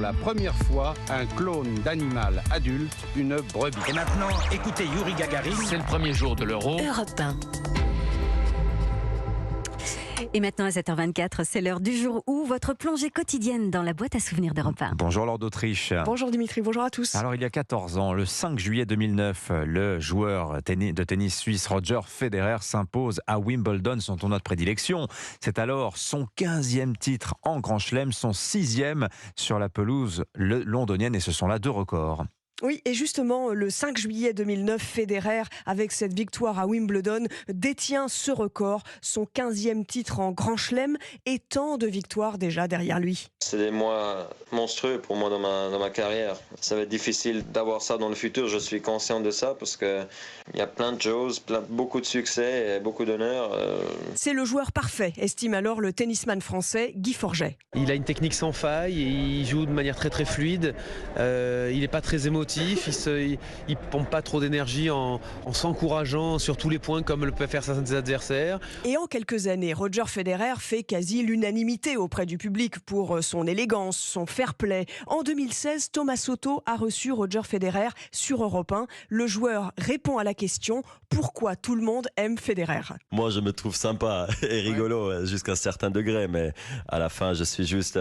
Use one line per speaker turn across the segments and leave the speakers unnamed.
la première fois un clone d'animal adulte, une brebis.
Et maintenant, écoutez Yuri Gagarin.
C'est le premier jour de l'Euro.
Europe 1. Et maintenant à 7h24, c'est l'heure du jour où votre plongée quotidienne dans la boîte à souvenirs d'Europe 1.
Bonjour Laure d'Autriche.
Bonjour Dimitri, bonjour à tous.
Alors il y a 14 ans, le 5 juillet 2009, le joueur de tennis suisse Roger Federer s'impose à Wimbledon, son tournoi de prédilection. C'est alors son 15e titre en Grand Chelem, son 6e sur la pelouse londonienne, et ce sont là 2 records.
Oui, et justement, le 5 juillet 2009, Federer, avec cette victoire à Wimbledon, détient ce record, son 15e titre en Grand Chelem, et tant de victoires déjà derrière lui.
C'est des mois monstrueux pour moi dans ma carrière. Ça va être difficile d'avoir ça dans le futur, je suis conscient de ça, parce qu'il y a plein de choses, beaucoup de succès et beaucoup d'honneur.
C'est le joueur parfait, estime alors le tennisman français Guy Forget.
Il a une technique sans faille, il joue de manière très très fluide, il n'est pas très émotif. Il pompe pas trop d'énergie en s'encourageant sur tous les points comme le peuvent faire certains des adversaires.
Et en quelques années, Roger Federer fait quasi l'unanimité auprès du public pour son élégance, son fair play. En 2016, Thomas Soto a reçu Roger Federer sur Europe 1. Le joueur répond à la question « Pourquoi tout le monde aime Federer ?»
Moi, je me trouve sympa et rigolo jusqu'à un certain degré, mais à la fin, je suis juste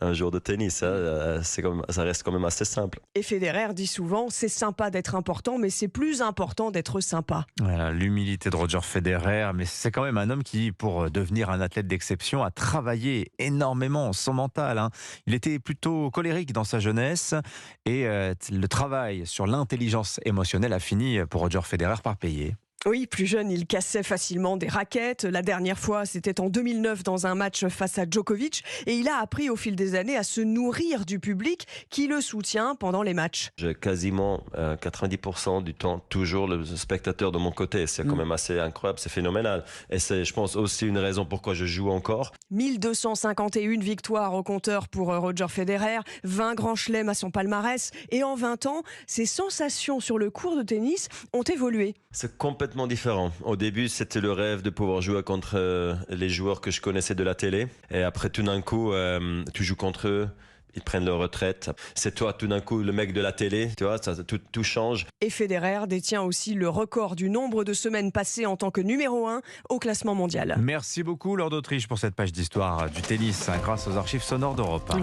un joueur de tennis. Ça reste quand même assez simple.
Et Federer dit souvent, c'est sympa d'être important, mais c'est plus important d'être sympa.
Voilà, l'humilité de Roger Federer, mais c'est quand même un homme qui, pour devenir un athlète d'exception, a travaillé énormément son mental. Il était plutôt colérique dans sa jeunesse, et le travail sur l'intelligence émotionnelle a fini pour Roger Federer par payer.
Oui, plus jeune, il cassait facilement des raquettes. La dernière fois, c'était en 2009 dans un match face à Djokovic. Et il a appris au fil des années à se nourrir du public qui le soutient pendant les matchs.
J'ai quasiment 90% du temps toujours le spectateur de mon côté. C'est quand même assez incroyable, c'est phénoménal. Et c'est, je pense, aussi une raison pourquoi je joue encore.
1251 victoires au compteur pour Roger Federer, 20 grands chelems à son palmarès. Et en 20 ans, ses sensations sur le court de tennis ont évolué.
C'est complètement différent. Au début, c'était le rêve de pouvoir jouer contre les joueurs que je connaissais de la télé. Et après, tout d'un coup, tu joues contre eux. Ils prennent leur retraite. C'est toi, tout d'un coup, le mec de la télé. Tu vois, tout change.
Et Federer détient aussi le record du nombre de semaines passées en tant que numéro 1 au classement mondial.
Merci beaucoup Laure d'Autriche pour cette page d'histoire du tennis grâce aux archives sonores d'Europe 1.